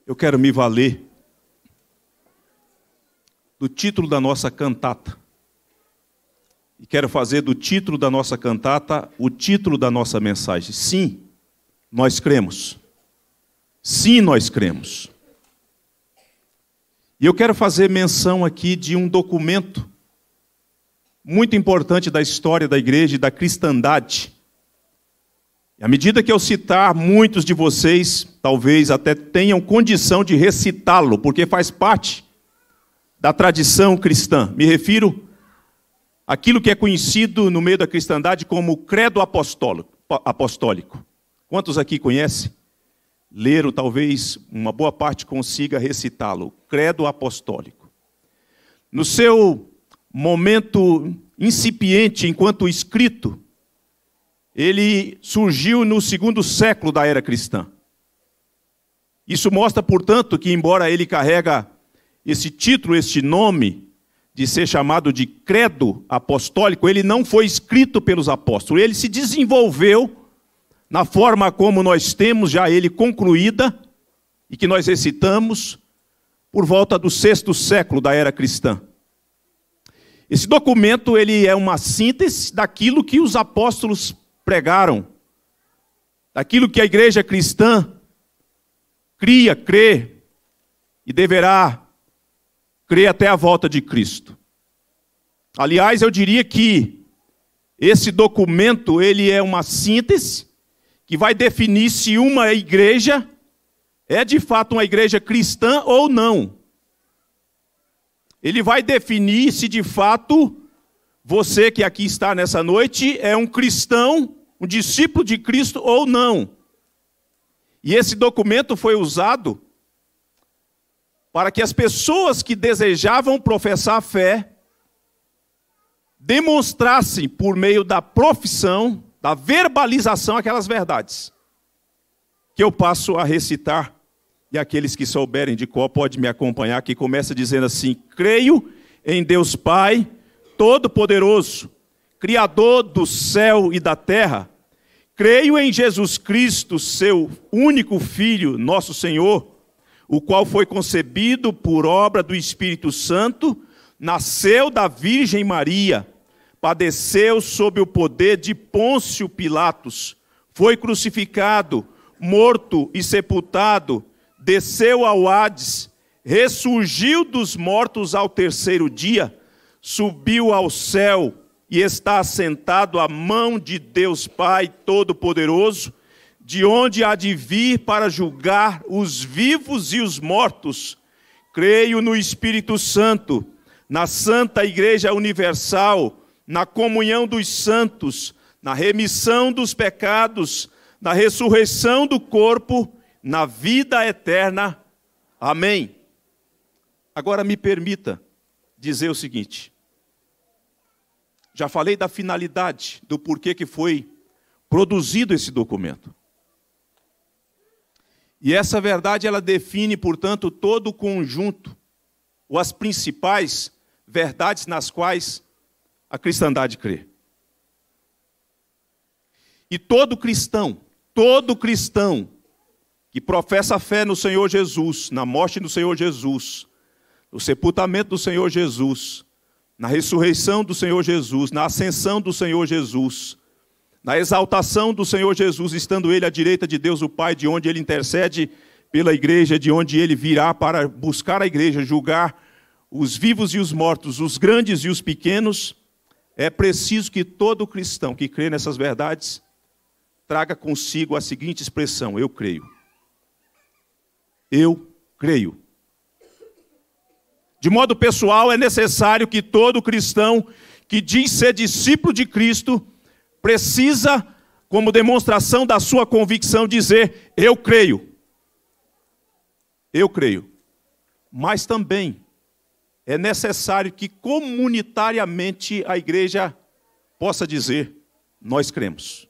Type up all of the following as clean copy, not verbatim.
eu quero me valer do título da nossa cantata. E quero fazer do título da nossa cantata o título da nossa mensagem. Sim, nós cremos. Sim, nós cremos. E eu quero fazer menção aqui de um documento muito importante da história da igreja e da cristandade. E à medida que eu citar, muitos de vocês talvez até tenham condição de recitá-lo, porque faz parte da tradição cristã. Me refiro àquilo que é conhecido no meio da cristandade como o credo apostólico. Quantos aqui conhecem? Leram, talvez uma boa parte consiga recitá-lo. Credo apostólico. No seu momento incipiente, enquanto escrito, ele surgiu no 2º século da era cristã. Isso mostra, portanto, que embora ele carrega esse título, este nome, de ser chamado de credo apostólico, ele não foi escrito pelos apóstolos. Ele se desenvolveu na forma como nós temos já ele concluída, e que nós recitamos, por volta do 6º século da era cristã. Esse documento ele é uma síntese daquilo que os apóstolos pregaram, daquilo que a igreja cristã cria, crê e deverá crer até a volta de Cristo. Aliás, eu diria que esse documento ele é uma síntese que vai definir se uma igreja é de fato uma igreja cristã ou não. Ele vai definir se de fato você que aqui está nessa noite é um cristão, um discípulo de Cristo ou não. E esse documento foi usado para que as pessoas que desejavam professar a fé demonstrassem por meio da profissão, da verbalização, aquelas verdades que eu passo a recitar. E aqueles que souberem de qual podem me acompanhar, que começa dizendo assim: creio em Deus Pai Todo-Poderoso, Criador do céu e da terra. Creio em Jesus Cristo, seu único Filho, nosso Senhor, o qual foi concebido por obra do Espírito Santo, nasceu da Virgem Maria, padeceu sob o poder de Pôncio Pilatos, foi crucificado, morto e sepultado, desceu ao Hades, ressurgiu dos mortos ao 3º dia, subiu ao céu e está assentado à mão de Deus Pai Todo-Poderoso, de onde há de vir para julgar os vivos e os mortos. Creio no Espírito Santo, na Santa Igreja Universal, na comunhão dos santos, na remissão dos pecados, na ressurreição do corpo, na vida eterna. Amém. Agora me permita dizer o seguinte. Já falei da finalidade, do porquê que foi produzido esse documento. E essa verdade, ela define, portanto, todo o conjunto, ou as principais verdades nas quais a cristandade crê. E todo cristão que professa a fé no Senhor Jesus, na morte do Senhor Jesus, no sepultamento do Senhor Jesus, na ressurreição do Senhor Jesus, na ascensão do Senhor Jesus, na exaltação do Senhor Jesus, estando Ele à direita de Deus o Pai, de onde Ele intercede pela igreja, de onde Ele virá para buscar a igreja, julgar os vivos e os mortos, os grandes e os pequenos. É preciso que todo cristão que crê nessas verdades traga consigo a seguinte expressão: eu creio. Eu creio. De modo pessoal, é necessário que todo cristão que diz ser discípulo de Cristo precisa, como demonstração da sua convicção, dizer: eu creio. Eu creio. Mas também é necessário que comunitariamente a igreja possa dizer: nós cremos.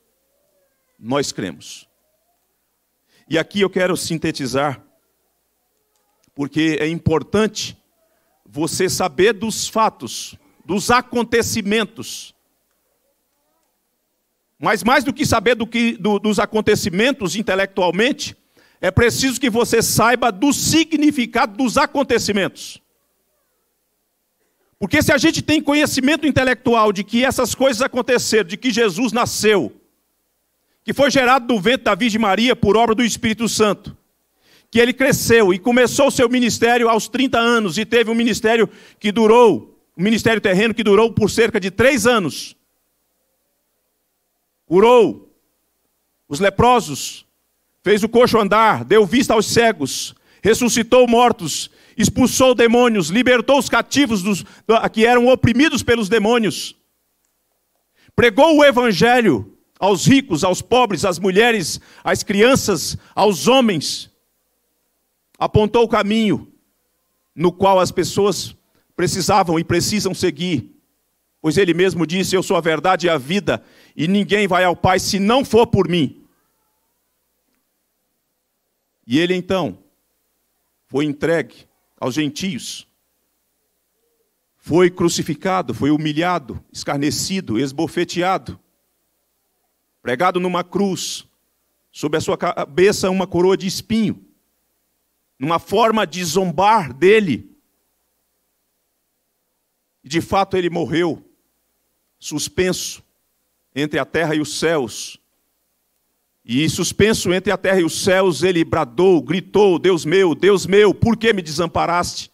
Nós cremos. E aqui eu quero sintetizar, porque é importante você saber dos fatos, dos acontecimentos. Mas mais do que saber dos acontecimentos intelectualmente, é preciso que você saiba do significado dos acontecimentos. Porque se a gente tem conhecimento intelectual de que essas coisas aconteceram, de que Jesus nasceu, que foi gerado do ventre da Virgem Maria por obra do Espírito Santo, que ele cresceu e começou o seu ministério aos 30 anos e teve um ministério que durou, um ministério terreno que durou por cerca de 3 anos. Curou os leprosos, fez o coxo andar, deu vista aos cegos, ressuscitou mortos, expulsou demônios, libertou os cativos que eram oprimidos pelos demônios. Pregou o evangelho aos ricos, aos pobres, às mulheres, às crianças, aos homens. Apontou o caminho no qual as pessoas precisavam e precisam seguir. Pois ele mesmo disse, eu sou a verdade e a vida, e ninguém vai ao Pai se não for por mim. E ele então foi entregue aos gentios. Foi crucificado, foi humilhado, escarnecido, esbofeteado. Pregado numa cruz, sobre a sua cabeça uma coroa de espinho. Numa forma de zombar dele. E de fato ele morreu, suspenso entre a terra e os céus. E suspenso entre a terra e os céus, ele bradou, gritou, Deus meu, por que me desamparaste?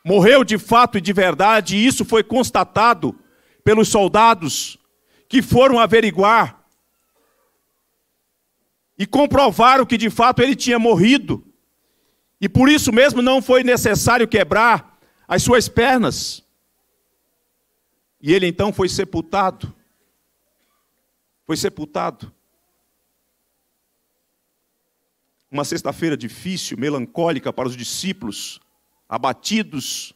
Morreu de fato e de verdade, e isso foi constatado pelos soldados que foram averiguar e comprovaram que de fato ele tinha morrido. E por isso mesmo não foi necessário quebrar as suas pernas. E ele então foi sepultado. Foi sepultado. Uma sexta-feira difícil, melancólica para os discípulos, abatidos,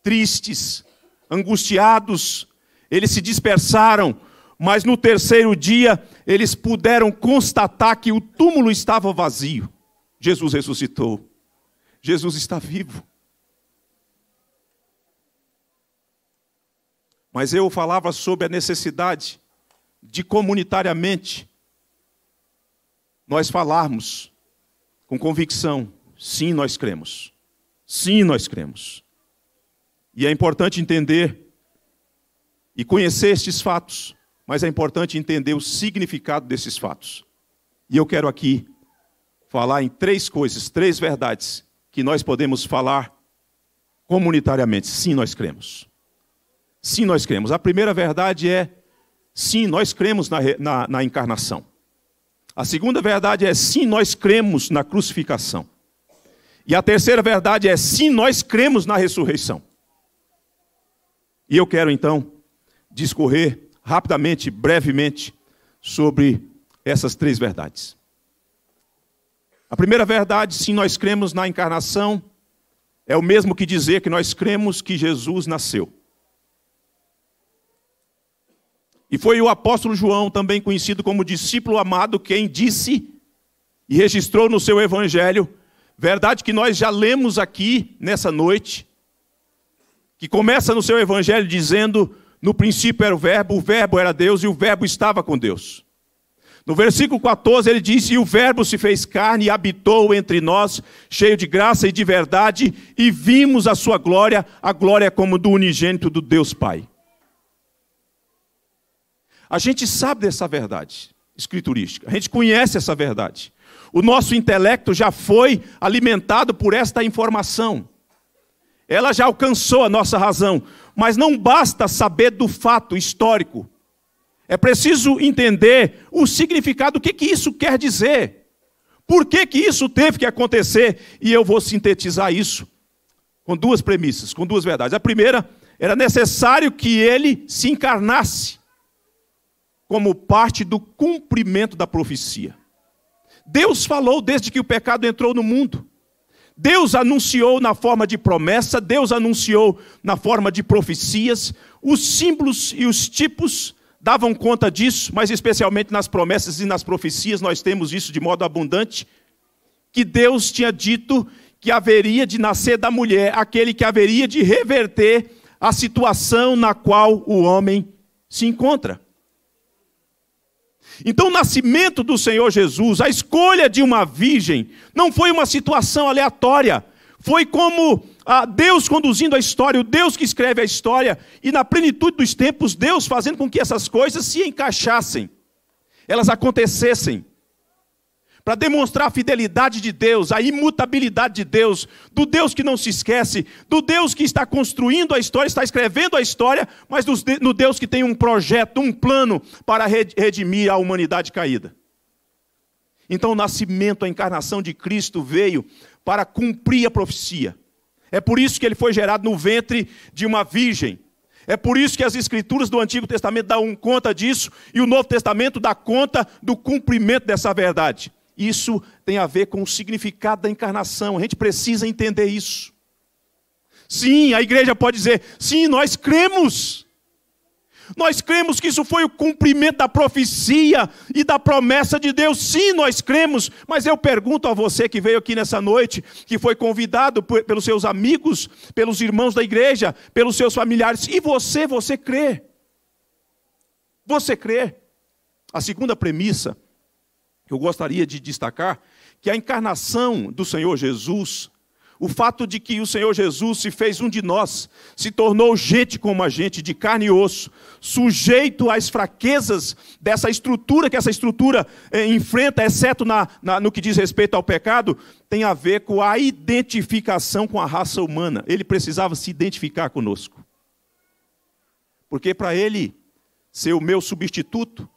tristes, angustiados. Eles se dispersaram, mas no terceiro dia eles puderam constatar que o túmulo estava vazio. Jesus ressuscitou. Jesus está vivo. Mas eu falava sobre a necessidade de comunitariamente nós falarmos com convicção, sim, nós cremos. Sim, nós cremos. E é importante entender e conhecer estes fatos, mas é importante entender o significado desses fatos. E eu quero aqui falar em 3 coisas, 3 verdades, que nós podemos falar comunitariamente. Sim, nós cremos. Sim, nós cremos. A primeira verdade é, sim, nós cremos na encarnação. A segunda verdade é, sim, nós cremos na crucificação. E a terceira verdade é, sim, nós cremos na ressurreição. E eu quero, então, discorrer rapidamente, brevemente, sobre essas 3 verdades. A primeira verdade, sim, nós cremos na encarnação, é o mesmo que dizer que nós cremos que Jesus nasceu. E foi o apóstolo João, também conhecido como discípulo amado, quem disse e registrou no seu evangelho, verdade que nós já lemos aqui nessa noite, que começa no seu evangelho dizendo, no princípio era o verbo era Deus e o verbo estava com Deus. No versículo 14 ele disse, e o verbo se fez carne e habitou entre nós, cheio de graça e de verdade, e vimos a sua glória, a glória como do unigênito do Deus Pai. A gente sabe dessa verdade escriturística, a gente conhece essa verdade. O nosso intelecto já foi alimentado por esta informação. Ela já alcançou a nossa razão, mas não basta saber do fato histórico. É preciso entender o significado, o que isso quer dizer. Por que isso teve que acontecer? E eu vou sintetizar isso com 2 premissas, com 2 verdades. A primeira, era necessário que ele se encarnasse como parte do cumprimento da profecia. Deus falou desde que o pecado entrou no mundo. Deus anunciou na forma de promessa, Deus anunciou na forma de profecias. Os símbolos e os tipos davam conta disso, mas especialmente nas promessas e nas profecias nós temos isso de modo abundante, que Deus tinha dito que haveria de nascer da mulher aquele que haveria de reverter a situação na qual o homem se encontra. Então o nascimento do Senhor Jesus, a escolha de uma virgem, não foi uma situação aleatória. Foi como Deus conduzindo a história, o Deus que escreve a história, e na plenitude dos tempos, Deus fazendo com que essas coisas se encaixassem, elas acontecessem, para demonstrar a fidelidade de Deus, a imutabilidade de Deus, do Deus que não se esquece, do Deus que está construindo a história, está escrevendo a história, mas no Deus que tem um projeto, um plano para redimir a humanidade caída. Então o nascimento, a encarnação de Cristo veio para cumprir a profecia. É por isso que ele foi gerado no ventre de uma virgem. É por isso que as escrituras do Antigo Testamento dão conta disso, e o Novo Testamento dá conta do cumprimento dessa verdade. Isso tem a ver com o significado da encarnação. A gente precisa entender isso. Sim, a igreja pode dizer, sim, nós cremos. Nós cremos que isso foi o cumprimento da profecia e da promessa de Deus. Sim, nós cremos. Mas eu pergunto a você que veio aqui nessa noite, que foi convidado pelos seus amigos, pelos irmãos da igreja, pelos seus familiares. E você crê? Você crê? A segunda premissa que eu gostaria de destacar, que a encarnação do Senhor Jesus, o fato de que o Senhor Jesus se fez um de nós, se tornou gente como a gente, de carne e osso, sujeito às fraquezas dessa estrutura, que essa estrutura enfrenta, exceto no que diz respeito ao pecado, tem a ver com a identificação com a raça humana. Ele precisava se identificar conosco. Porque para ele ser o meu substituto,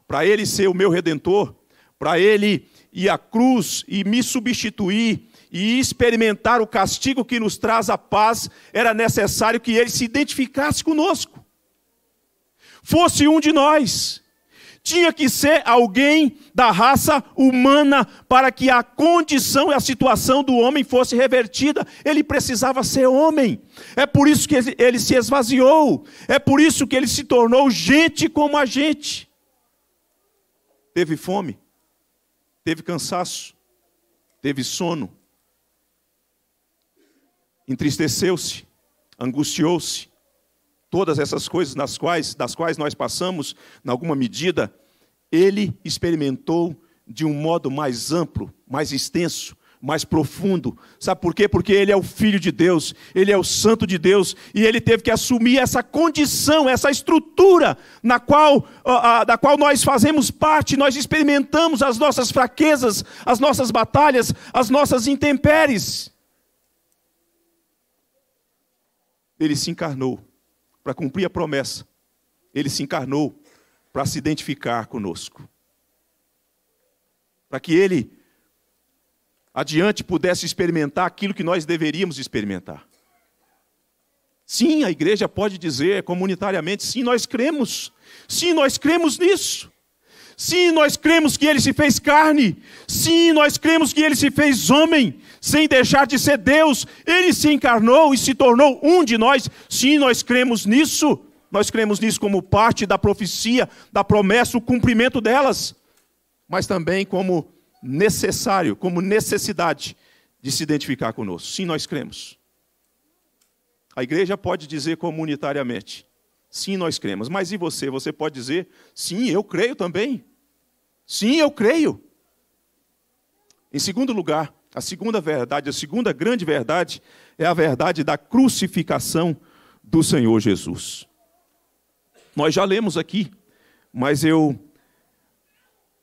para ele ser o meu redentor, para ele ir à cruz e me substituir e experimentar o castigo que nos traz a paz, era necessário que ele se identificasse conosco. Fosse um de nós. Tinha que ser alguém da raça humana para que a condição e a situação do homem fosse revertida. Ele precisava ser homem. É por isso que ele se esvaziou. É por isso que ele se tornou gente como a gente. Teve fome. Teve cansaço, teve sono, entristeceu-se, angustiou-se. Todas essas coisas das quais nós passamos, em alguma medida, ele experimentou de um modo mais amplo, mais extenso, mais profundo. Sabe por quê? Porque ele é o Filho de Deus, ele é o Santo de Deus, e ele teve que assumir essa condição, essa estrutura da qual nós fazemos parte, nós experimentamos as nossas fraquezas, as nossas batalhas, as nossas intempéries. Ele se encarnou para cumprir a promessa. Ele se encarnou para se identificar conosco. Para que ele adiante pudesse experimentar aquilo que nós deveríamos experimentar. Sim, a igreja pode dizer comunitariamente, sim, nós cremos. Sim, nós cremos nisso. Sim, nós cremos que ele se fez carne. Sim, nós cremos que ele se fez homem, sem deixar de ser Deus. Ele se encarnou e se tornou um de nós. Sim, nós cremos nisso. Nós cremos nisso como parte da profecia, da promessa, o cumprimento delas. Mas também como necessário, como necessidade de se identificar conosco. Sim, nós cremos. A igreja pode dizer comunitariamente, sim, nós cremos. Mas e você? Você pode dizer, sim, eu creio também. Sim, eu creio. Em segundo lugar, a segunda verdade, a segunda grande verdade, é a verdade da crucificação do Senhor Jesus. Nós já lemos aqui, mas eu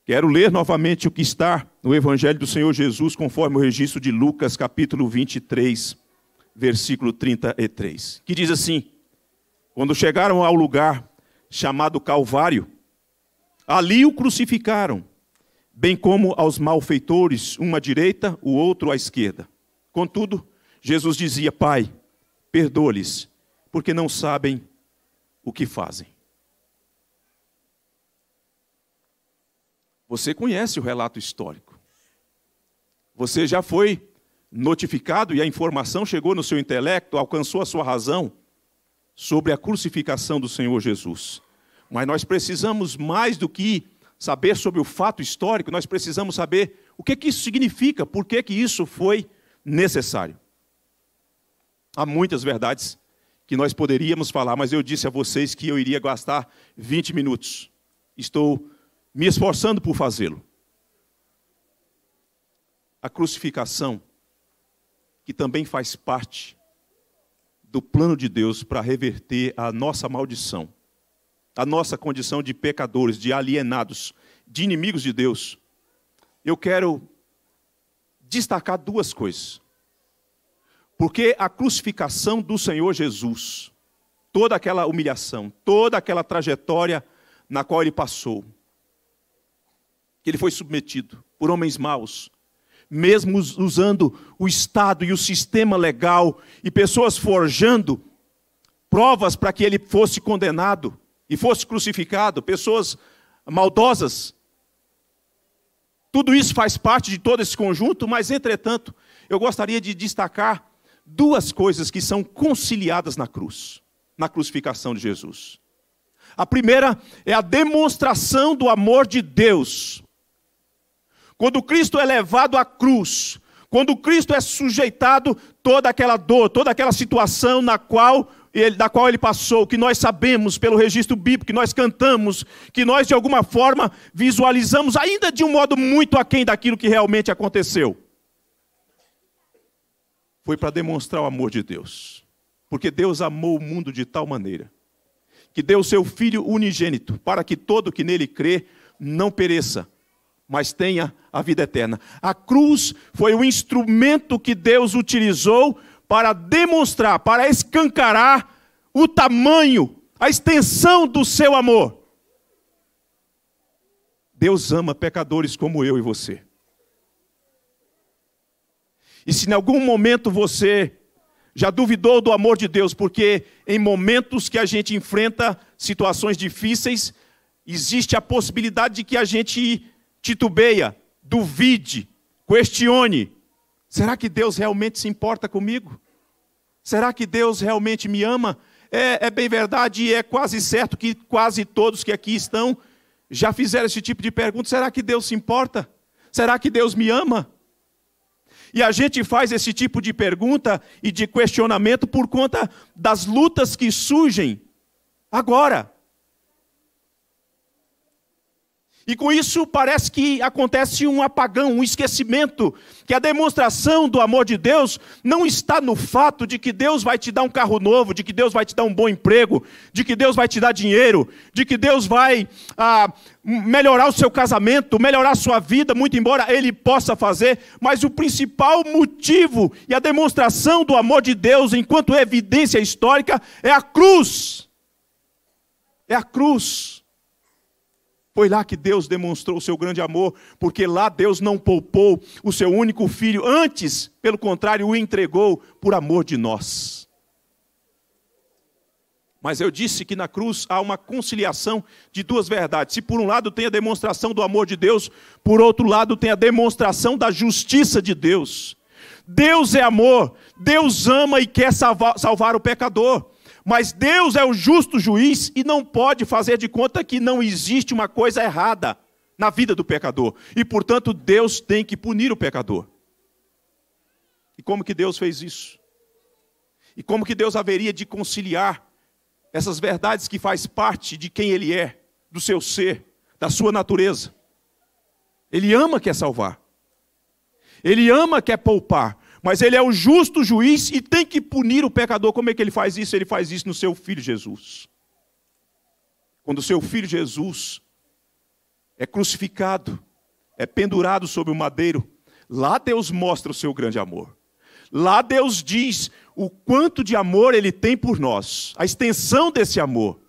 quero ler novamente o que está no Evangelho do Senhor Jesus, conforme o registro de Lucas, capítulo 23, versículo 33, que diz assim: quando chegaram ao lugar chamado Calvário, ali o crucificaram, bem como aos malfeitores, um à direita, o outro à esquerda. Contudo, Jesus dizia: Pai, perdoa-lhes, porque não sabem o que fazem. Você conhece o relato histórico. Você já foi notificado e a informação chegou no seu intelecto, alcançou a sua razão sobre a crucificação do Senhor Jesus. Mas nós precisamos mais do que saber sobre o fato histórico, nós precisamos saber o que isso significa, por que isso foi necessário. Há muitas verdades que nós poderíamos falar, mas eu disse a vocês que eu iria gastar 20 minutos. Estou me esforçando por fazê-lo. A crucificação, que também faz parte do plano de Deus para reverter a nossa maldição, a nossa condição de pecadores, de alienados, de inimigos de Deus. Eu quero destacar duas coisas. Porque a crucificação do Senhor Jesus, toda aquela humilhação, toda aquela trajetória na qual ele passou, que ele foi submetido por homens maus, mesmo usando o Estado e o sistema legal, e pessoas forjando provas para que ele fosse condenado e fosse crucificado, pessoas maldosas. Tudo isso faz parte de todo esse conjunto, mas, entretanto, eu gostaria de destacar duas coisas que são conciliadas na cruz, na crucificação de Jesus. A primeira é a demonstração do amor de Deus. Quando Cristo é levado à cruz, quando Cristo é sujeitado toda aquela dor, toda aquela situação da qual ele passou, que nós sabemos pelo registro bíblico, que nós cantamos, que nós de alguma forma visualizamos, ainda de um modo muito aquém daquilo que realmente aconteceu. Foi para demonstrar o amor de Deus. Porque Deus amou o mundo de tal maneira que deu o seu Filho unigênito para que todo que nele crê não pereça, mas tenha a vida eterna. A cruz foi o instrumento que Deus utilizou para demonstrar, para escancarar o tamanho, a extensão do seu amor. Deus ama pecadores como eu e você. E se em algum momento você já duvidou do amor de Deus, porque em momentos que a gente enfrenta situações difíceis, existe a possibilidade de que a gente titubeia, duvide, questione. Será que Deus realmente se importa comigo? Será que Deus realmente me ama? É bem verdade e é quase certo que quase todos que aqui estão já fizeram esse tipo de pergunta. Será que Deus se importa? Será que Deus me ama? E a gente faz esse tipo de pergunta e de questionamento por conta das lutas que surgem agora. E com isso parece que acontece um apagão, um esquecimento, que a demonstração do amor de Deus não está no fato de que Deus vai te dar um carro novo, de que Deus vai te dar um bom emprego, de que Deus vai te dar dinheiro, de que Deus vai melhorar o seu casamento, melhorar a sua vida, muito embora Ele possa fazer, mas o principal motivo e a demonstração do amor de Deus enquanto evidência histórica é a cruz. É a cruz. Foi lá que Deus demonstrou o seu grande amor, porque lá Deus não poupou o seu único filho, antes, pelo contrário, o entregou por amor de nós. Mas eu disse que na cruz há uma conciliação de duas verdades. Se por um lado tem a demonstração do amor de Deus, por outro lado tem a demonstração da justiça de Deus. Deus é amor, Deus ama e quer salvar o pecador. Mas Deus é o justo juiz e não pode fazer de conta que não existe uma coisa errada na vida do pecador. E, portanto, Deus tem que punir o pecador. E como que Deus fez isso? E como que Deus haveria de conciliar essas verdades que faz parte de quem Ele é, do seu ser, da sua natureza? Ele ama, quer salvar. Ele ama, quer poupar. Mas Ele é o justo juiz e tem que punir o pecador. Como é que Ele faz isso? Ele faz isso no seu Filho Jesus. Quando o seu Filho Jesus é crucificado, é pendurado sobre o madeiro, lá Deus mostra o seu grande amor. Lá Deus diz o quanto de amor Ele tem por nós, a extensão desse amor,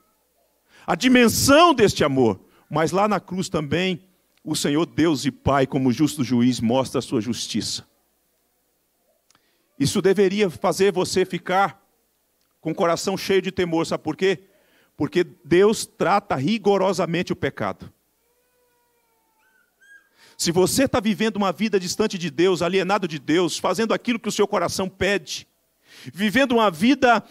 a dimensão deste amor. Mas lá na cruz também, o Senhor Deus e Pai, como justo juiz, mostra a sua justiça. Isso deveria fazer você ficar com o coração cheio de temor, sabe por quê? Porque Deus trata rigorosamente o pecado. Se você está vivendo uma vida distante de Deus, alienado de Deus, fazendo aquilo que o seu coração pede, vivendo uma vida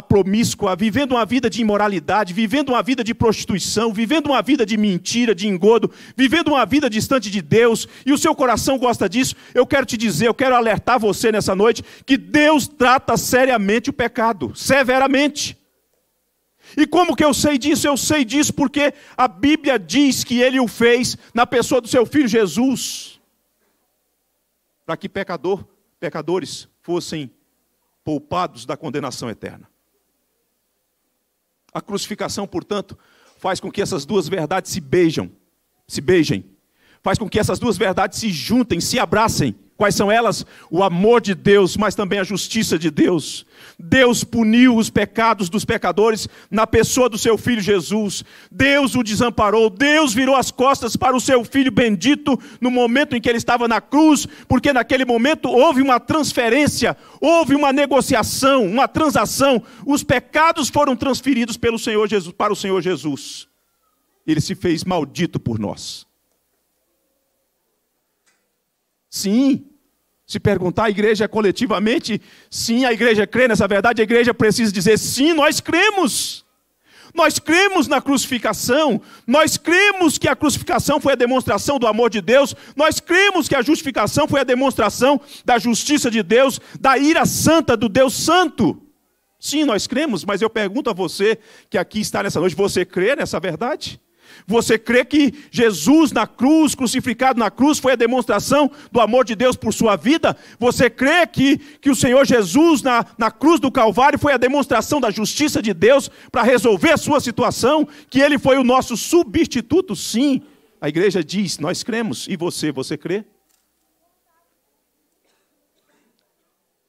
promíscua, vivendo uma vida de imoralidade, vivendo uma vida de prostituição, vivendo uma vida de mentira, de engodo, vivendo uma vida distante de Deus, e o seu coração gosta disso, eu quero te dizer, eu quero alertar você nessa noite, que Deus trata seriamente o pecado, severamente. E como que eu sei disso? Eu sei disso porque a Bíblia diz que Ele o fez na pessoa do seu Filho Jesus, para que pecadores fossem poupados da condenação eterna. A crucificação, portanto, faz com que essas duas verdades se beijem. Faz com que essas duas verdades se juntem, se abracem. Quais são elas? O amor de Deus, mas também a justiça de Deus. Deus puniu os pecados dos pecadores na pessoa do seu Filho Jesus. Deus o desamparou. Deus virou as costas para o seu Filho bendito no momento em que ele estava na cruz, porque naquele momento houve uma transferência, houve uma negociação, uma transação. Os pecados foram transferidos pelo Senhor Jesus, para o Senhor Jesus. Ele se fez maldito por nós. Sim, se perguntar a igreja coletivamente, sim, a igreja crê nessa verdade, a igreja precisa dizer, sim, nós cremos. Nós cremos na crucificação, nós cremos que a crucificação foi a demonstração do amor de Deus, nós cremos que a justificação foi a demonstração da justiça de Deus, da ira santa do Deus Santo. Sim, nós cremos, mas eu pergunto a você que aqui está nessa noite, você crê nessa verdade? Você crê que Jesus na cruz, crucificado na cruz, foi a demonstração do amor de Deus por sua vida? Você crê que o Senhor Jesus na cruz do Calvário foi a demonstração da justiça de Deus para resolver a sua situação? Que Ele foi o nosso substituto? Sim, a igreja diz, nós cremos. E você crê?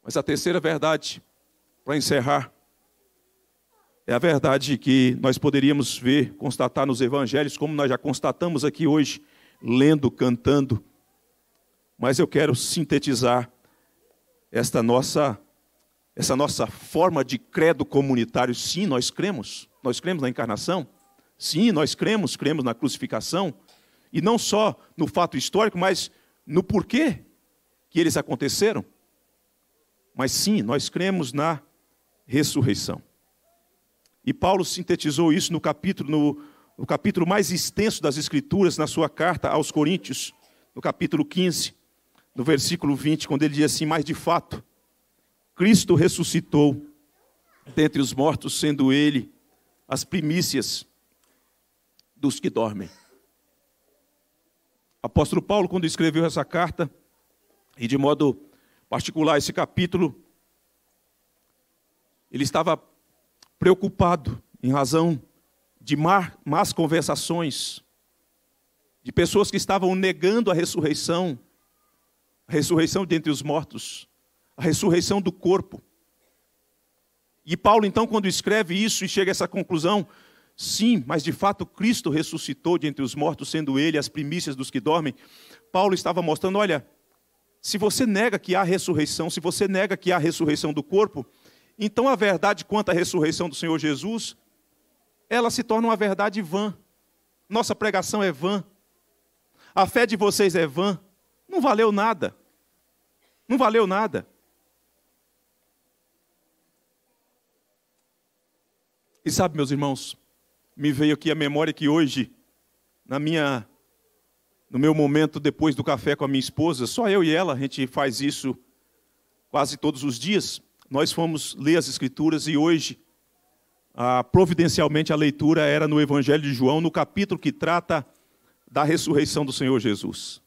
Mas a terceira verdade, para encerrar, é a verdade que nós poderíamos ver, constatar nos evangelhos, como nós já constatamos aqui hoje, lendo, cantando. Mas eu quero sintetizar essa nossa forma de credo comunitário. Sim, nós cremos na encarnação. Sim, nós cremos na crucificação. E não só no fato histórico, mas no porquê que eles aconteceram. Mas sim, nós cremos na ressurreição. E Paulo sintetizou isso no capítulo mais extenso das Escrituras, na sua carta aos Coríntios, no capítulo 15, no versículo 20, quando ele diz assim, mas de fato, Cristo ressuscitou dentre os mortos, sendo Ele as primícias dos que dormem. Apóstolo Paulo, quando escreveu essa carta, e de modo particular esse capítulo, ele estava preocupado em razão de más conversações, de pessoas que estavam negando a ressurreição dentre os mortos, a ressurreição do corpo. E Paulo, então, quando escreve isso e chega a essa conclusão, sim, mas de fato Cristo ressuscitou dentre os mortos, sendo Ele as primícias dos que dormem, Paulo estava mostrando, olha, se você nega que há ressurreição, se você nega que há ressurreição do corpo, então a verdade quanto à ressurreição do Senhor Jesus, ela se torna uma verdade vã. Nossa pregação é vã. A fé de vocês é vã. Não valeu nada. Não valeu nada. E sabe, meus irmãos, me veio aqui a memória que hoje, no meu momento depois do café com a minha esposa, só eu e ela, a gente faz isso quase todos os dias. Nós fomos ler as Escrituras e hoje, providencialmente, a leitura era no Evangelho de João, no capítulo que trata da ressurreição do Senhor Jesus.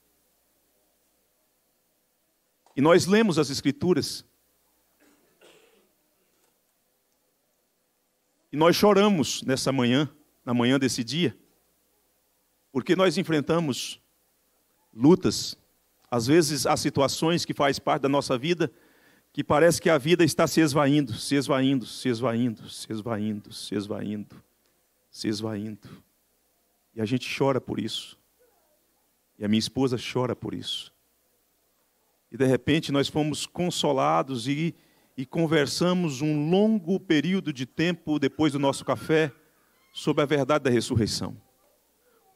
E nós lemos as Escrituras e nós choramos nessa manhã, na manhã desse dia, porque nós enfrentamos lutas, às vezes há situações que fazem parte da nossa vida, que parece que a vida está se esvaindo, se esvaindo, se esvaindo, se esvaindo, se esvaindo, se esvaindo. E a gente chora por isso. E a minha esposa chora por isso. E de repente nós fomos consolados e conversamos um longo período de tempo depois do nosso café sobre a verdade da ressurreição.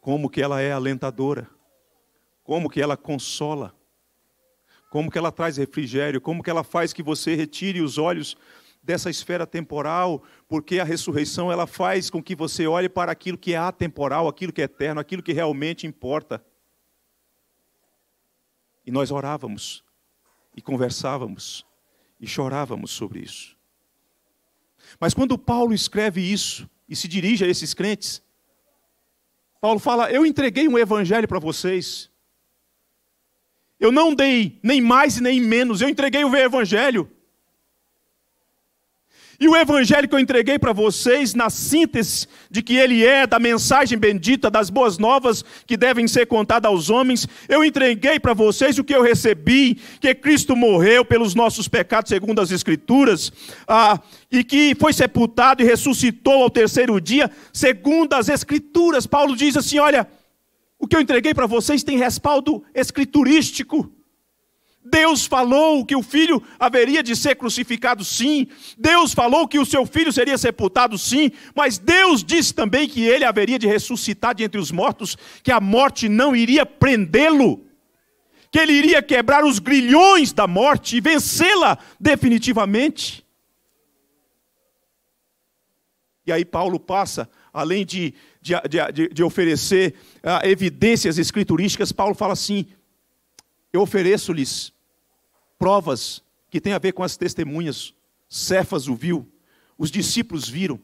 Como que ela é alentadora, como que ela consola, como que ela traz refrigério, como que ela faz que você retire os olhos dessa esfera temporal, porque a ressurreição ela faz com que você olhe para aquilo que é atemporal, aquilo que é eterno, aquilo que realmente importa. E nós orávamos, e conversávamos, e chorávamos sobre isso. Mas quando Paulo escreve isso, e se dirige a esses crentes. Paulo fala, eu entreguei um evangelho para vocês. Eu não dei nem mais nem menos, eu entreguei o evangelho. E o evangelho que eu entreguei para vocês, na síntese de que ele é, da mensagem bendita, das boas novas que devem ser contadas aos homens, eu entreguei para vocês o que eu recebi, que Cristo morreu pelos nossos pecados, segundo as Escrituras, e que foi sepultado e ressuscitou ao terceiro dia, segundo as Escrituras. Paulo diz assim, olha, o que eu entreguei para vocês tem respaldo escriturístico. Deus falou que o filho haveria de ser crucificado, sim. Deus falou que o seu filho seria sepultado, sim. Mas Deus disse também que ele haveria de ressuscitar de entre os mortos, que a morte não iria prendê-lo, que ele iria quebrar os grilhões da morte e vencê-la definitivamente. E aí Paulo passa, além de oferecer evidências escriturísticas, Paulo fala assim, eu ofereço-lhes provas que têm a ver com as testemunhas. Cefas o viu, os discípulos viram,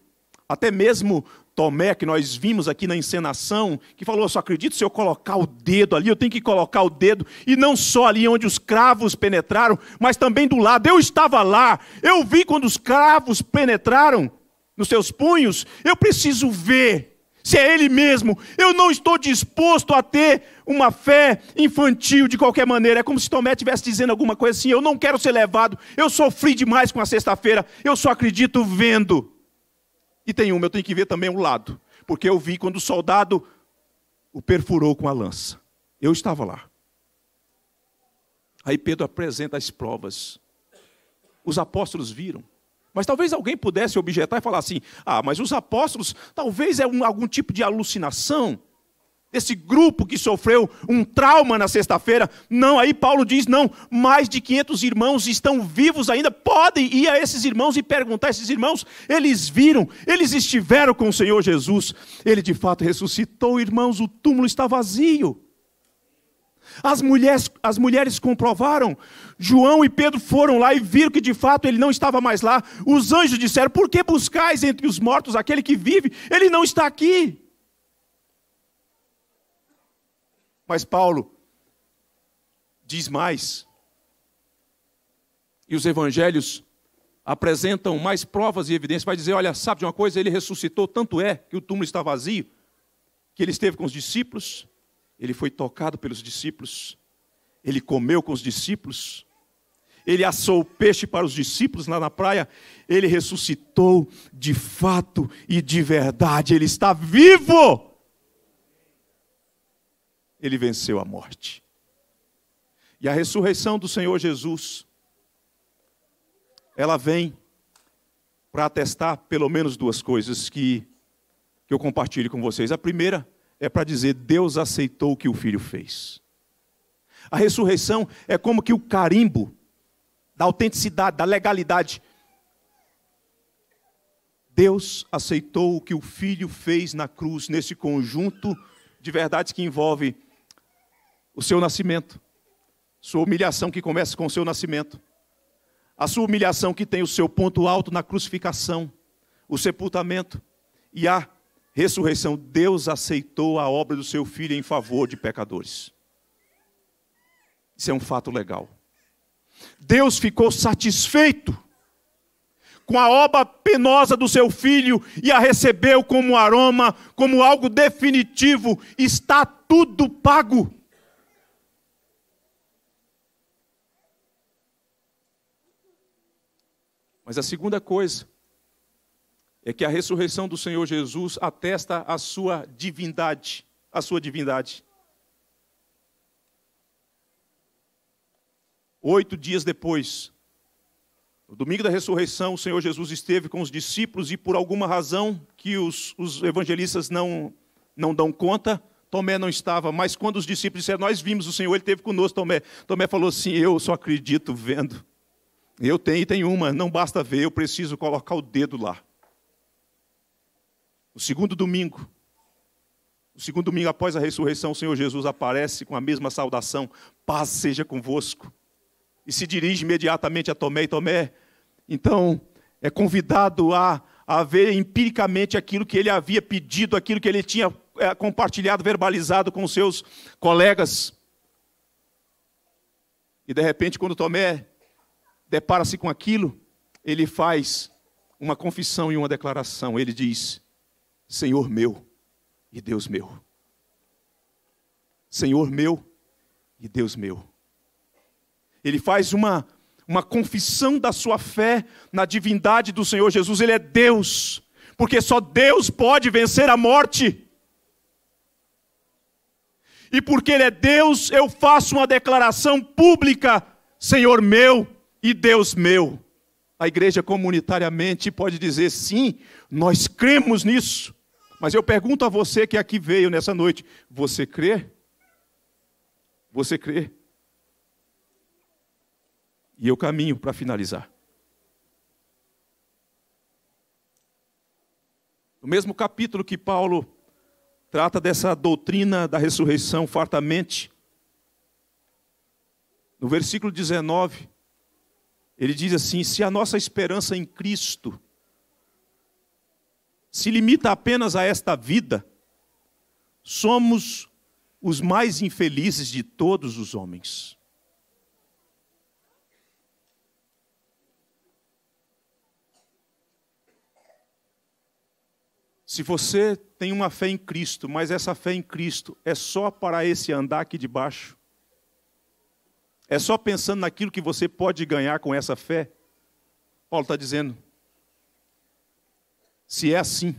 até mesmo Tomé, que nós vimos aqui na encenação, que falou, eu só acredito se eu colocar o dedo ali, eu tenho que colocar o dedo, e não só ali onde os cravos penetraram, mas também do lado. Eu estava lá, eu vi quando os cravos penetraram nos seus punhos, eu preciso ver se é ele mesmo. Eu não estou disposto a ter uma fé infantil de qualquer maneira. É como se Tomé estivesse dizendo alguma coisa assim, eu não quero ser levado, eu sofri demais com a sexta-feira, eu só acredito vendo. E tem eu tenho que ver também o lado, porque eu vi quando o soldado o perfurou com a lança. Eu estava lá. Aí Pedro apresenta as provas. Os apóstolos viram. Mas talvez alguém pudesse objetar e falar assim, mas os apóstolos, talvez é algum tipo de alucinação, desse grupo que sofreu um trauma na sexta-feira. Não, aí Paulo diz, não, mais de 500 irmãos estão vivos ainda, podem ir a esses irmãos e perguntar a esses irmãos, eles viram, eles estiveram com o Senhor Jesus, ele de fato ressuscitou, irmãos, o túmulo está vazio. As mulheres comprovaram, João e Pedro foram lá e viram que de fato ele não estava mais lá. Os anjos disseram, por que buscais entre os mortos aquele que vive? Ele não está aqui. Mas Paulo diz mais, e os evangelhos apresentam mais provas e evidências, vai dizer, olha, sabe de uma coisa, ele ressuscitou, tanto é que o túmulo está vazio, que ele esteve com os discípulos, ele foi tocado pelos discípulos, ele comeu com os discípulos, ele assou o peixe para os discípulos lá na praia, ele ressuscitou de fato e de verdade, ele está vivo. Ele venceu a morte. E a ressurreição do Senhor Jesus, ela vem para atestar pelo menos duas coisas que eu compartilho com vocês. A primeira é para dizer, Deus aceitou o que o Filho fez. A ressurreição é como que o carimbo da autenticidade, da legalidade. Deus aceitou o que o Filho fez na cruz, nesse conjunto de verdades que envolve o seu nascimento, sua humilhação que começa com o seu nascimento, a sua humilhação que tem o seu ponto alto na crucificação, o sepultamento e a ressurreição. Deus aceitou a obra do seu Filho em favor de pecadores. Isso é um fato legal. Deus ficou satisfeito com a obra penosa do seu Filho e a recebeu como aroma, como algo definitivo. Está tudo pago. Mas a segunda coisa é que a ressurreição do Senhor Jesus atesta a sua divindade, a sua divindade. 8 dias depois, no domingo da ressurreição, o Senhor Jesus esteve com os discípulos e por alguma razão que os evangelistas não dão conta, Tomé não estava, mas quando os discípulos disseram, nós vimos o Senhor, ele esteve conosco, Tomé falou assim, eu só acredito vendo. Eu tenho uma, não basta ver, eu preciso colocar o dedo lá. No segundo domingo após a ressurreição, o Senhor Jesus aparece com a mesma saudação, paz seja convosco. E se dirige imediatamente a Tomé, e Tomé, então, é convidado a a ver empiricamente aquilo que ele havia pedido, aquilo que ele tinha compartilhado, verbalizado com os seus colegas. E de repente, quando Tomé depara-se com aquilo, ele faz uma confissão e uma declaração. Ele diz: Senhor meu e Deus meu. Senhor meu e Deus meu. Ele faz uma confissão da sua fé na divindade do Senhor Jesus. Ele é Deus, porque só Deus pode vencer a morte. E porque Ele é Deus, eu faço uma declaração pública: Senhor meu e Deus meu. A igreja comunitariamente pode dizer: sim, nós cremos nisso. Mas eu pergunto a você que aqui veio nessa noite: você crê? Você crê? E eu caminho para finalizar. No mesmo capítulo que Paulo trata dessa doutrina da ressurreição fartamente, no versículo 19, ele diz assim: se a nossa esperança em Cristo se limita apenas a esta vida, somos os mais infelizes de todos os homens. Se você tem uma fé em Cristo, mas essa fé em Cristo é só para esse andar aqui de baixo, é só pensando naquilo que você pode ganhar com essa fé, Paulo está dizendo: se é assim,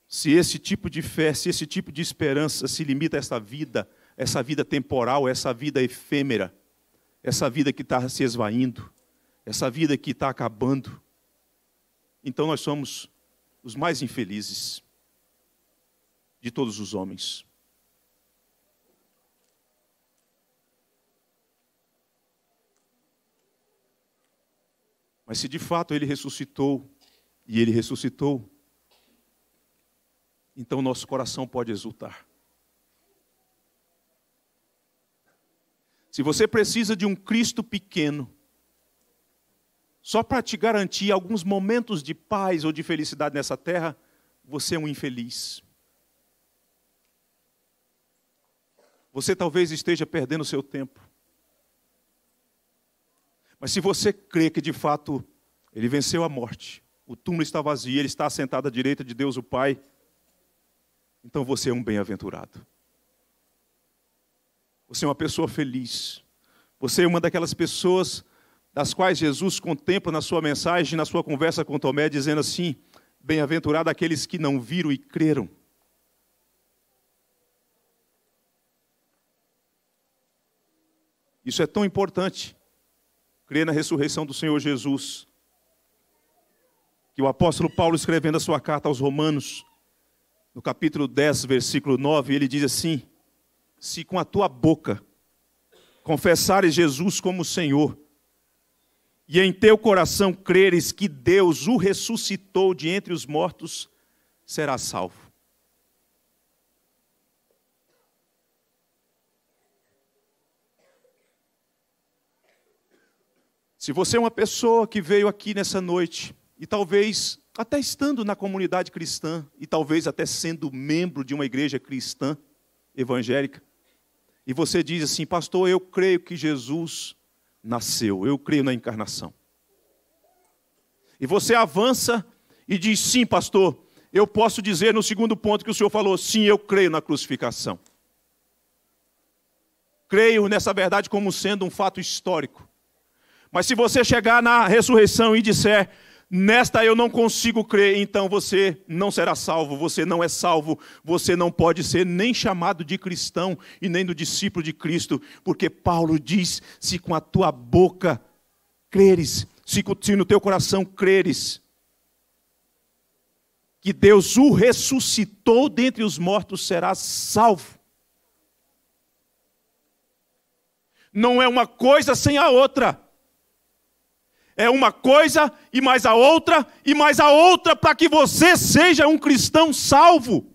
se esse tipo de fé, se esse tipo de esperança se limita a essa vida temporal, essa vida efêmera, essa vida que está se esvaindo, essa vida que está acabando, então nós somos os mais infelizes de todos os homens. Mas se de fato Ele ressuscitou, e Ele ressuscitou, então nosso coração pode exultar. Se você precisa de um Cristo pequeno, só para te garantir alguns momentos de paz ou de felicidade nessa terra, você é um infeliz. Você talvez esteja perdendo o seu tempo. Mas se você crê que de fato Ele venceu a morte, o túmulo está vazio, Ele está assentado à direita de Deus o Pai, então você é um bem-aventurado. Você é uma pessoa feliz. Você é uma daquelas pessoas das quais Jesus contempla na sua mensagem, na sua conversa com Tomé, dizendo assim: bem-aventurado aqueles que não viram e creram. Isso é tão importante, crer na ressurreição do Senhor Jesus, que o apóstolo Paulo, escrevendo a sua carta aos Romanos, no capítulo 10, versículo 9, ele diz assim: se com a tua boca confessares Jesus como Senhor, e em teu coração creres que Deus o ressuscitou de entre os mortos, serás salvo. Se você é uma pessoa que veio aqui nessa noite, e talvez até estando na comunidade cristã, e talvez até sendo membro de uma igreja cristã, evangélica, e você diz assim: pastor, eu creio que Jesus nasceu, eu creio na encarnação. E você avança e diz: sim, pastor, eu posso dizer no segundo ponto que o senhor falou, sim, eu creio na crucificação. Creio nessa verdade como sendo um fato histórico. Mas se você chegar na ressurreição e disser: nesta eu não consigo crer, então você não será salvo, você não é salvo, você não pode ser nem chamado de cristão e nem do discípulo de Cristo, porque Paulo diz: se com a tua boca creres, se no teu coração creres, que Deus o ressuscitou dentre os mortos, serás salvo. Não é uma coisa sem a outra. É uma coisa e mais a outra para que você seja um cristão salvo.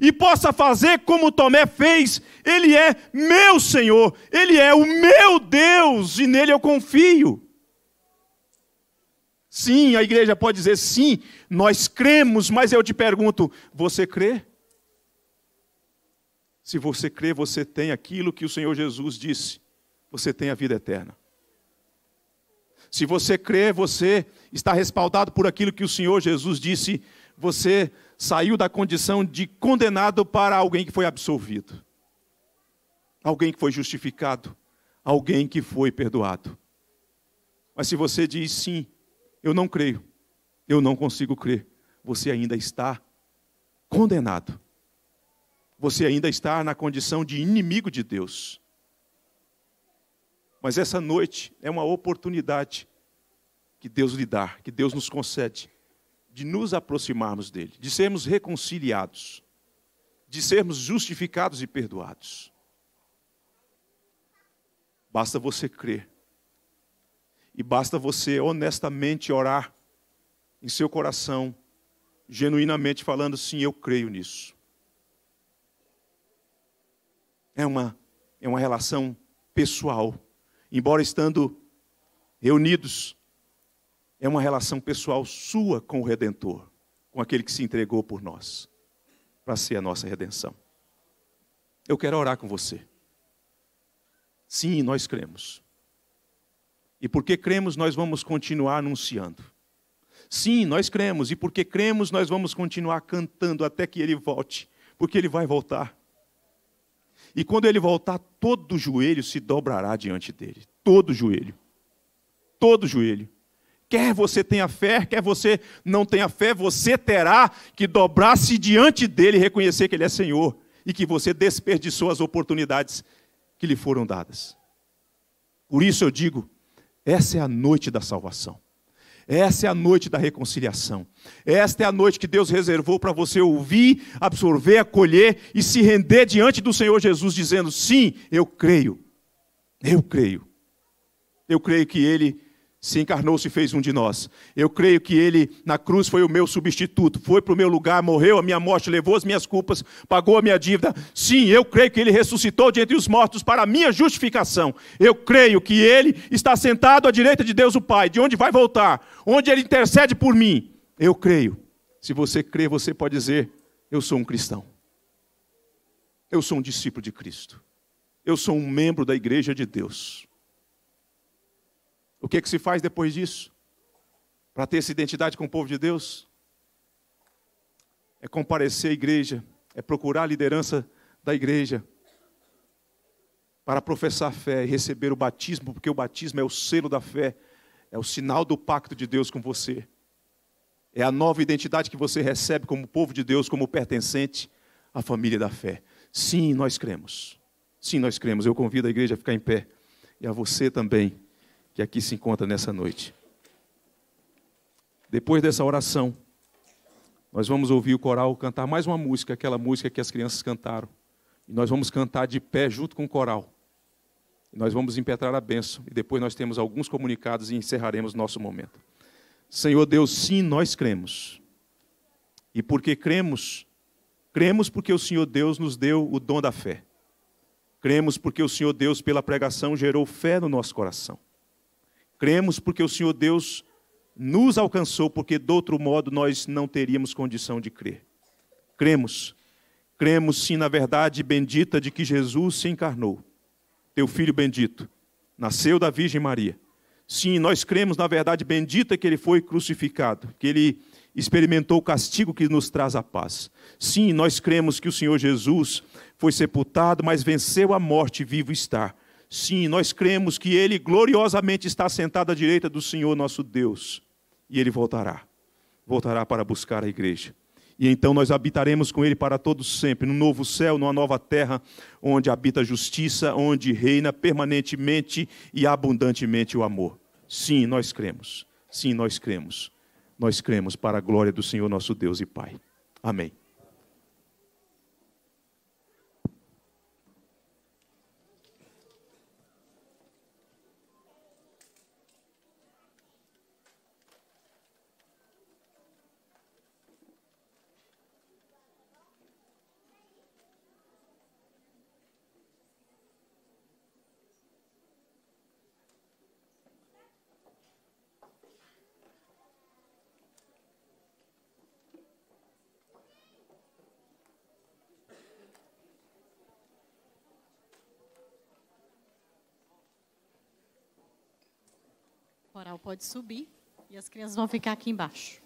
E possa fazer como Tomé fez. Ele é meu Senhor, Ele é o meu Deus e nele eu confio. Sim, a igreja pode dizer sim, nós cremos, mas eu te pergunto, você crê? Se você crê, você tem aquilo que o Senhor Jesus disse, você tem a vida eterna. Se você crê, você está respaldado por aquilo que o Senhor Jesus disse, você saiu da condição de condenado para alguém que foi absolvido. Alguém que foi justificado, alguém que foi perdoado. Mas se você diz sim, eu não creio, eu não consigo crer, você ainda está condenado. Você ainda está na condição de inimigo de Deus. Mas essa noite é uma oportunidade que Deus lhe dá, que Deus nos concede, de nos aproximarmos dele, de sermos reconciliados, de sermos justificados e perdoados. Basta você crer. E basta você honestamente orar em seu coração, genuinamente falando, sim, eu creio nisso. É uma relação pessoal. Embora estando reunidos, é uma relação pessoal sua com o Redentor, com aquele que se entregou por nós, para ser a nossa redenção. Eu quero orar com você. Sim, nós cremos. E porque cremos, nós vamos continuar anunciando. Sim, nós cremos. E porque cremos, nós vamos continuar cantando até que Ele volte. Porque Ele vai voltar. E quando Ele voltar, todo joelho se dobrará diante dEle. Todo joelho. Todo joelho. Quer você tenha fé, quer você não tenha fé, você terá que dobrar-se diante dEle e reconhecer que Ele é Senhor. E que você desperdiçou as oportunidades que lhe foram dadas. Por isso eu digo, essa é a noite da salvação. Essa é a noite da reconciliação. Esta é a noite que Deus reservou para você ouvir, absorver, acolher e se render diante do Senhor Jesus, dizendo, sim, eu creio. Eu creio. Eu creio que Ele se encarnou, se fez um de nós. Eu creio que Ele, na cruz, foi o meu substituto. Foi para o meu lugar, morreu a minha morte, levou as minhas culpas, pagou a minha dívida. Sim, eu creio que Ele ressuscitou de entre os mortos para a minha justificação. Eu creio que Ele está sentado à direita de Deus o Pai, de onde vai voltar, onde Ele intercede por mim. Eu creio. Se você crê, você pode dizer, eu sou um cristão. Eu sou um discípulo de Cristo. Eu sou um membro da igreja de Deus. O que se faz depois disso? Para ter essa identidade com o povo de Deus? É comparecer à igreja, é procurar a liderança da igreja, para professar fé e receber o batismo, porque o batismo é o selo da fé, é o sinal do pacto de Deus com você. É a nova identidade que você recebe como povo de Deus, como pertencente à família da fé. Sim, nós cremos. Sim, nós cremos. Eu convido a igreja a ficar em pé, e a você também, que aqui se encontra nessa noite. Depois dessa oração, nós vamos ouvir o coral cantar mais uma música, aquela música que as crianças cantaram. E nós vamos cantar de pé junto com o coral. E nós vamos impetrar a bênção. E depois nós temos alguns comunicados e encerraremos nosso momento. Senhor Deus, sim, nós cremos. E porque cremos, cremos porque o Senhor Deus nos deu o dom da fé. Cremos porque o Senhor Deus, pela pregação, gerou fé no nosso coração. Cremos porque o Senhor Deus nos alcançou, porque de outro modo nós não teríamos condição de crer. Cremos sim na verdade bendita de que Jesus se encarnou. Teu Filho bendito, nasceu da Virgem Maria. Sim, nós cremos na verdade bendita que Ele foi crucificado, que Ele experimentou o castigo que nos traz a paz. Sim, nós cremos que o Senhor Jesus foi sepultado, mas venceu a morte e vivo está. Sim, nós cremos que Ele gloriosamente está sentado à direita do Senhor nosso Deus. E Ele voltará para buscar a igreja. E então nós habitaremos com Ele para todos sempre, num novo céu, numa nova terra, onde habita a justiça, onde reina permanentemente e abundantemente o amor. Sim, nós cremos. Sim, nós cremos. Nós cremos para a glória do Senhor nosso Deus e Pai. Amém. coral pode subir e as crianças vão ficar aqui embaixo.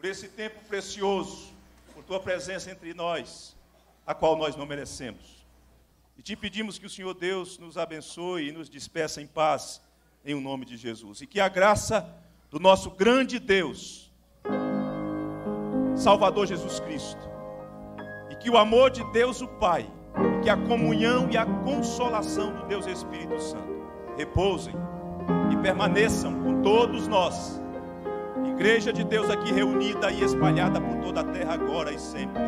por esse tempo precioso, por tua presença entre nós, a qual nós não merecemos. E te pedimos que o Senhor Deus nos abençoe e nos despeça em paz, em o nome de Jesus. E que a graça do nosso grande Deus, Salvador Jesus Cristo, e que o amor de Deus o Pai, e que a comunhão e a consolação do Deus Espírito Santo repousem e permaneçam com todos nós, Igreja de Deus aqui reunida e espalhada por toda a terra agora e sempre.